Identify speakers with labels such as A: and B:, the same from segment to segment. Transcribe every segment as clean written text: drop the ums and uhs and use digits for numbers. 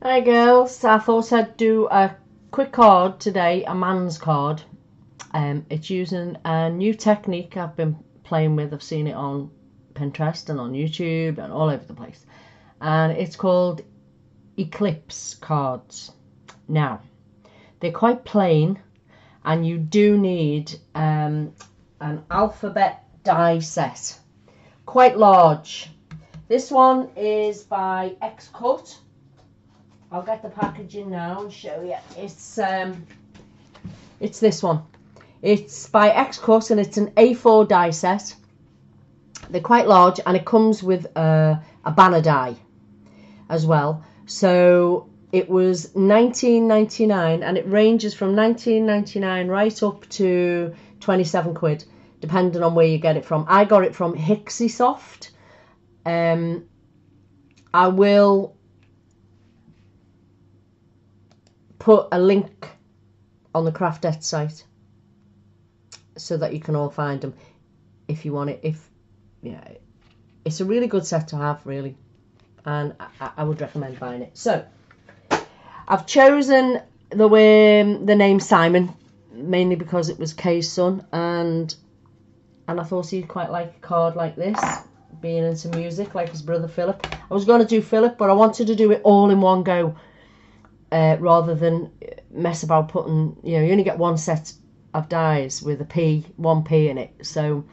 A: Hi girls, I thought I'd do a quick card today, a man's card. It's using a new technique I've been playing with. I've seen it on Pinterest and on YouTube and all over the place. And it's called eclipse cards. Now, they're quite plain and you do need an alphabet die set. Quite large. This one is by X-Cut. I'll get the packaging now and show you. It's this one. It's by X-Cut and it's an A4 die set. They're quite large and it comes with a banner die as well. So it was £19.99 and it ranges from £19.99 right up to 27 quid, depending on where you get it from. I got it from Hixie Soft. I will put a link on the Craftette site so that you can all find them if you want it. It's a really good set to have, really, and I would recommend buying it. So I've chosen the name Simon mainly because it was Kay's son, and I thought he'd quite like a card like this, being into music like his brother Philip. I was going to do Philip, but I wanted to do it all in one go. Rather than mess about putting, you only get one set of dies with one P in it, so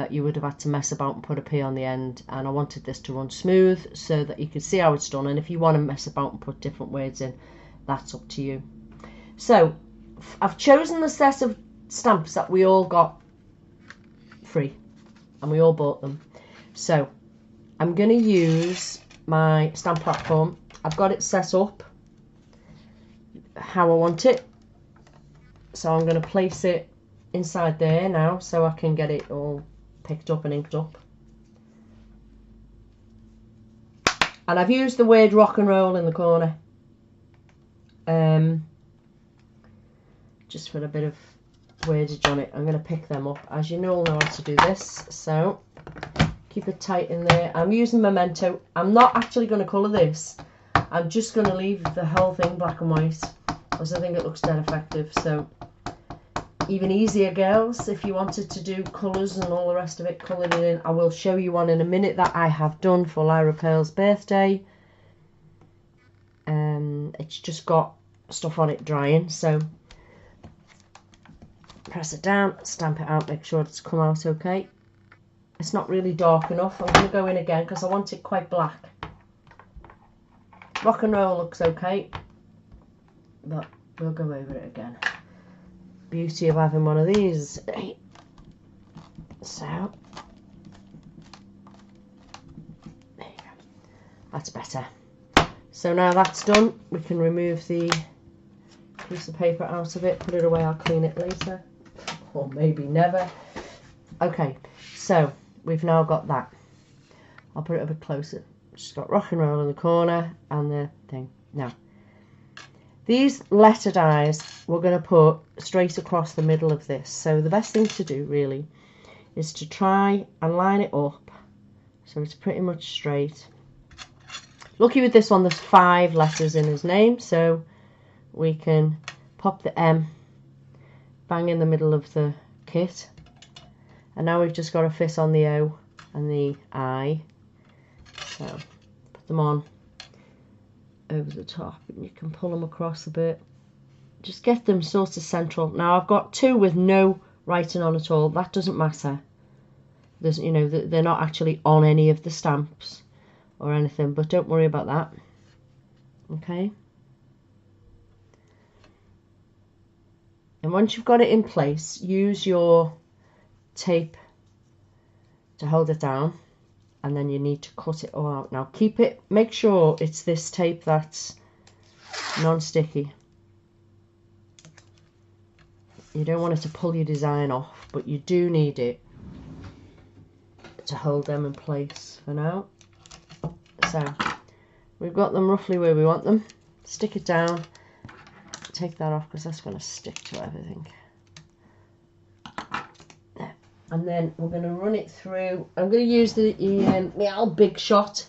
A: you would have had to mess about and put a P on the end, and I wanted this to run smooth so that you could see how it's done, and if you want to mess about and put different words in, that's up to you. So I've chosen the set of stamps that we all got free, and we all bought them. So I'm going to use my stamp platform. I've got it set up how I want it, so I'm going to place it inside there now so I can get it all picked up and inked up. And I've used the word rock and roll in the corner just for a bit of wordage on it. I'm going to pick them up. As you all know how to do this, so keep it tight in there. I'm using Memento. I'm not actually going to colour this. I'm just going to leave the whole thing black and white because I think it looks dead effective. So even easier, girls, if you wanted to do colours and all the rest of it, coloured it in. I will show you one in a minute that I have done for Lyra Pearl's birthday. It's just got stuff on it drying, so press it down, stamp it out, make sure it's come out okay. It's not really dark enough. I'm going to go in again because I want it quite black. Rock and roll looks okay, but we'll go over it again. Beauty of having one of these. So there you go. That's better. So now that's done, we can remove the piece of paper out of it, put it away. I'll clean it later, or maybe never. Okay, so we've now got that. I'll put it a bit closer. Just got rock and roll in the corner and the thing. Now, these letter dies we're going to put straight across the middle of this. So the best thing to do really is to try and line it up so it's pretty much straight. Lucky with this one, there's 5 letters in his name, so we can pop the M bang in the middle of the kit. And now we've just got to fit on the O and the I. So put them on over the top and you can pull them across a bit. Just get them sort of central. Now I've got 2 with no writing on at all. That doesn't matter. There's, they're not actually on any of the stamps or anything, but don't worry about that. Okay. And once you've got it in place, use your tape to hold it down. And then you need to cut it all out. Now make sure it's this tape that's non-sticky. You don't want it to pull your design off, but you do need it to hold them in place for now. So we've got them roughly where we want them. Stick it down. Take that off because that's going to stick to everything. There. And then we're going to run it through. I'm going to use the Big Shot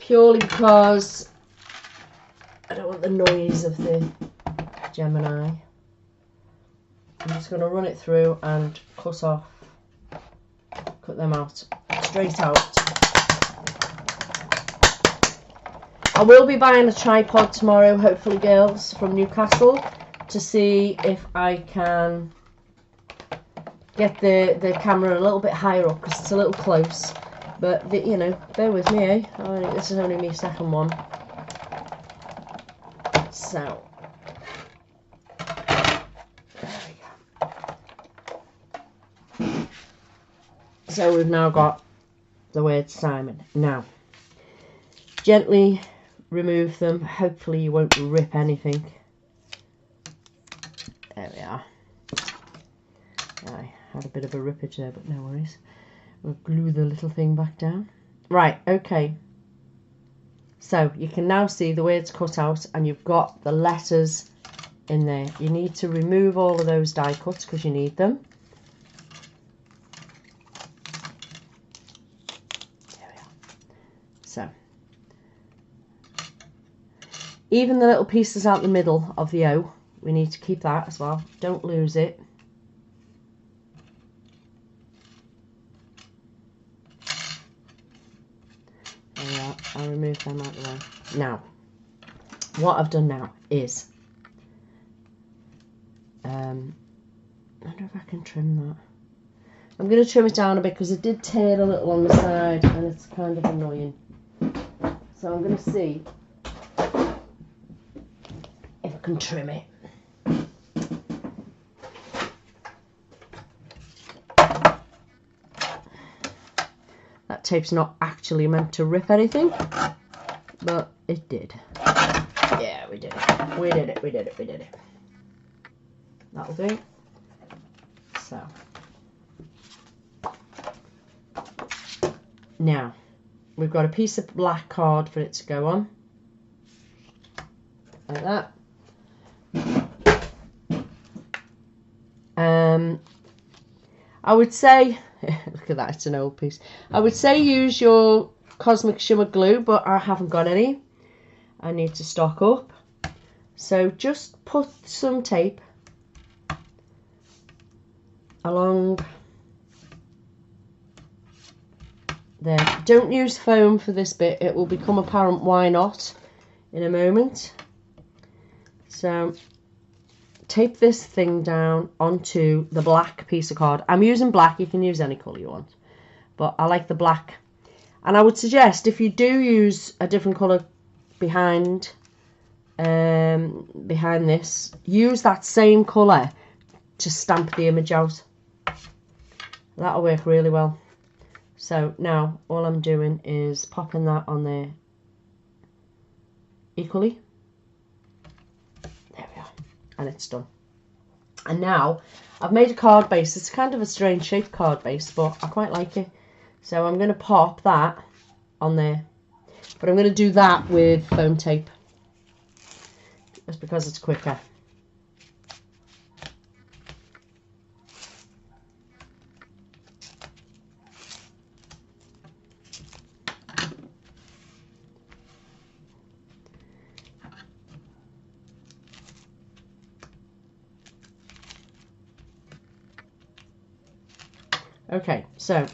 A: purely because I don't want the noise of the Gemini. I'm just going to run it through and cut them out, straight out. I will be buying a tripod tomorrow, hopefully, girls, from Newcastle, to see if I can get the camera a little bit higher up, because it's a little close. But, you know, bear with me, eh? This is only my second one. So, there we go. So we've now got the word Simon. Now, gently remove them. Hopefully you won't rip anything. There we are. I had a bit of a rippage there, but no worries. We'll glue the little thing back down. Right, okay. So you can now see the words cut out and you've got the letters in there. You need to remove all of those die cuts because you need them. There we are. So, even the little pieces out the middle of the O, we need to keep that as well. Don't lose it. There we are. I'll remove them out of the way. Now, what I've done now is, I wonder if I can trim that. I'm going to trim it down a bit because it did tear a little on the side and it's kind of annoying. So I'm going to see if I can trim it. That tape's not actually meant to rip anything, but it did. Yeah, we did it. We did it, we did it, we did it. That'll do. So. Now, we've got a piece of black card for it to go on. Like that. I would say, look at that, it's an old piece. I would say use your Cosmic Shimmer glue, but I haven't got any. I need to stock up. So just put some tape along there. Don't use foam for this bit. It will become apparent why not in a moment. So tape this thing down onto the black piece of card. I'm using black. You can use any colour you want, but I like the black. And I would suggest if you do use a different colour behind this, use that same colour to stamp the image out. That'll work really well. So now all I'm doing is popping that on there equally. There we are. And it's done. And now I've made a card base. It's kind of a strange shaped card base, but I quite like it. So I'm going to pop that on there. But I'm going to do that with foam tape. Just because it's quicker. Okay, so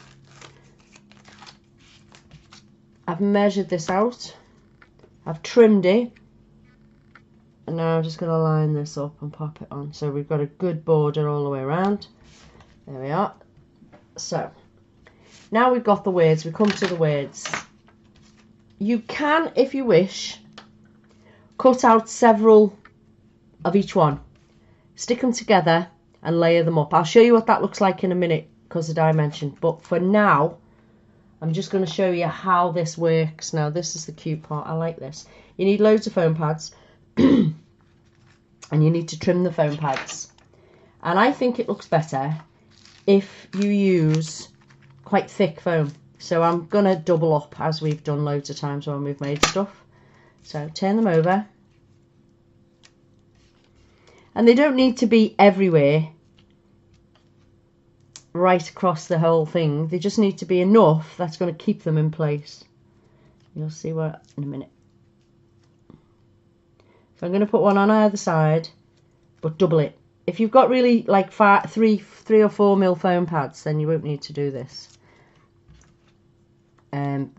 A: I've measured this out, I've trimmed it, and now I'm just going to line this up and pop it on. So we've got a good border all the way around. There we are. So now we've got the words, we come to the words. You can, if you wish, cut out several of each one, stick them together and layer them up. I'll show you what that looks like in a minute because of dimension, but for now I'm just going to show you how this works. Now this is the cute part. I like this. You need loads of foam pads and you need to trim the foam pads, and I think it looks better if you use quite thick foam. So I'm going to double up, as we've done loads of times when we've made stuff. So turn them over, and they don't need to be everywhere right across the whole thing. They just need to be enough that's going to keep them in place. You'll see what in a minute. So I'm going to put one on either side, but double it. If you've got really like 3 or 4 mil foam pads, then you won't need to do this.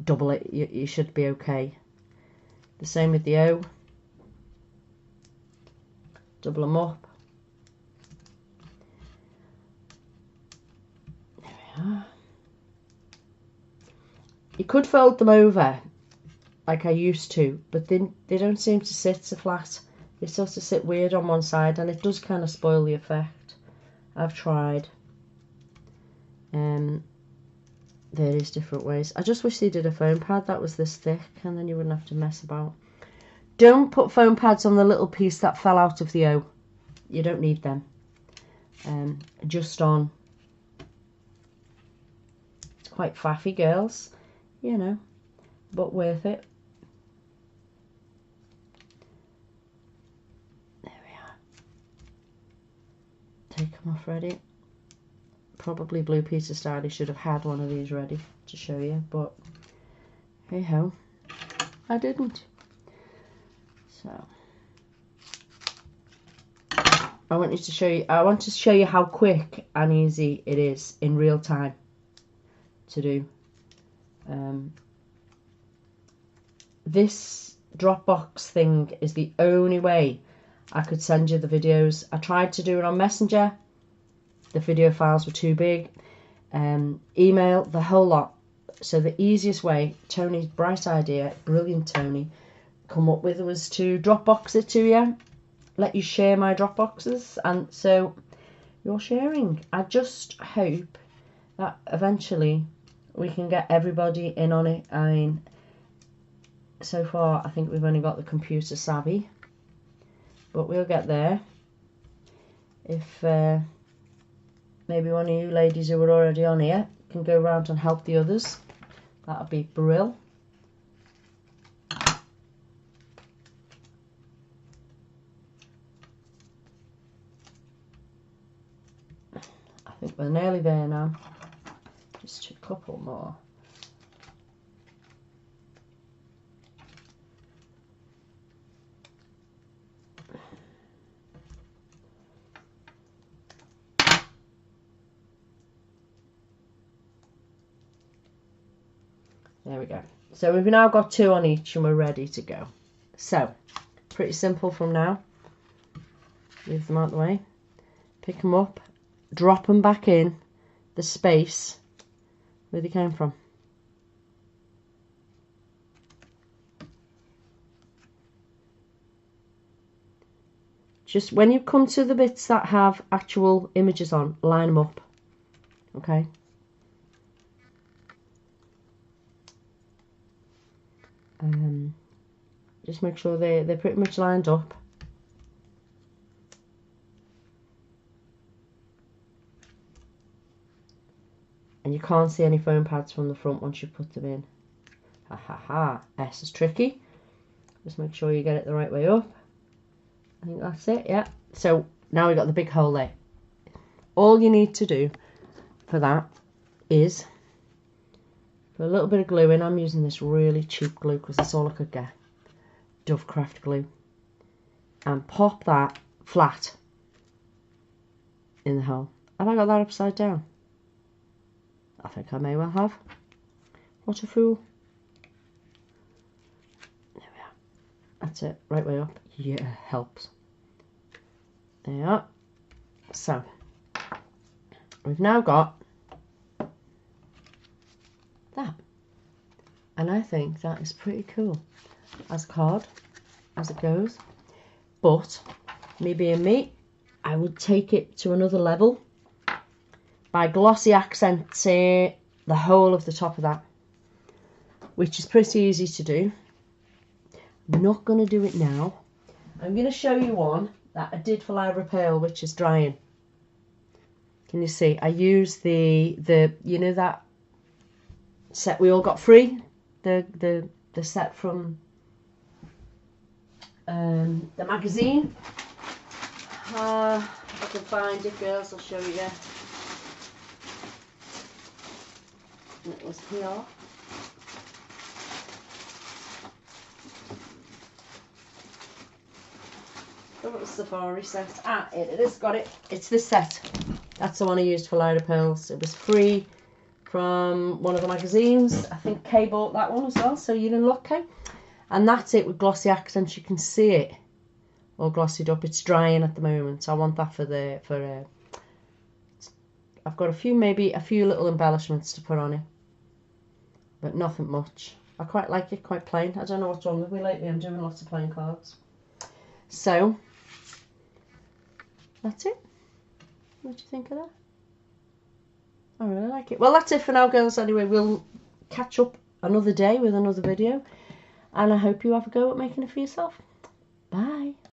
A: Double it, you should be okay. The same with the O. Double them up. There we are. You could fold them over like I used to, but then they don't seem to sit so flat. They sort of sit weird on one side, and it does kind of spoil the effect. I've tried various different ways. I just wish they did a foam pad that was this thick, and then you wouldn't have to mess about. Don't put foam pads on the little piece that fell out of the O. You don't need them. Just on. It's quite faffy, girls, you know, but worth it. There we are. Take them off ready. Probably Blue Peter style. Should have had one of these ready to show you, but hey ho, I didn't. So I want to show you how quick and easy it is in real time to do. This Dropbox thing is the only way I could send you the videos. I tried to do it on Messenger. The video files were too big. Email, the whole lot. So the easiest way, Tony's bright idea, brilliant Tony, come up with was to Dropbox it to you. Let you share my Dropboxes. And so you're sharing. I just hope that eventually we can get everybody in on it. I mean, so far I think we've only got the computer savvy. But we'll get there. If maybe one of you ladies who are already on here can go around and help the others, that would be brill. I think we're nearly there now. Just a couple more. There we go. So we've now got 2 on each and we're ready to go. So, pretty simple from now. Leave them out of the way. Pick them up. Drop them back in the space where they came from. Just when you come to the bits that have actual images on, line them up. Okay? Just make sure they're pretty much lined up. And you can't see any foam pads from the front once you put them in. Ha ha ha. S is tricky. Just make sure you get it the right way up. I think that's it, yeah. So now we've got the big hole there. All you need to do for that is put a little bit of glue in. I'm using this really cheap glue because that's all I could get. Dovecraft glue. And pop that flat in the hole. Have I got that upside down? I think I may well have. What a fool. There we are. That's it. Right way up. Yeah, helps. There you are. So, we've now got that. And I think that is pretty cool as a card, as it goes. But, me being me, I would take it to another level by glossy accenting the whole of the top of that, which is pretty easy to do. I'm not going to do it now. I'm going to show you one that I did for Lyra Pearl, which is drying. Can you see? I used the you know that set we all got free, the set from the magazine. If I can find it, girls, I'll show you. It was here. the safari set. Ah, it is, got it. It's this set. That's the one I used for Lyra Pearls. It was free from one of the magazines. I think Kay bought that one as well, so you're in luck, Kay. And that's it with glossy accents. You can see it all glossied up. It's drying at the moment, so I want that for I've got a few little embellishments to put on it, but nothing much. I quite like it, quite plain. I don't know what's wrong with me lately. I'm doing lots of plain cards. So that's it. What do you think of that? I really like it. Well, that's it for now, girls. Anyway, we'll catch up another day with another video, and I hope you have a go at making it for yourself.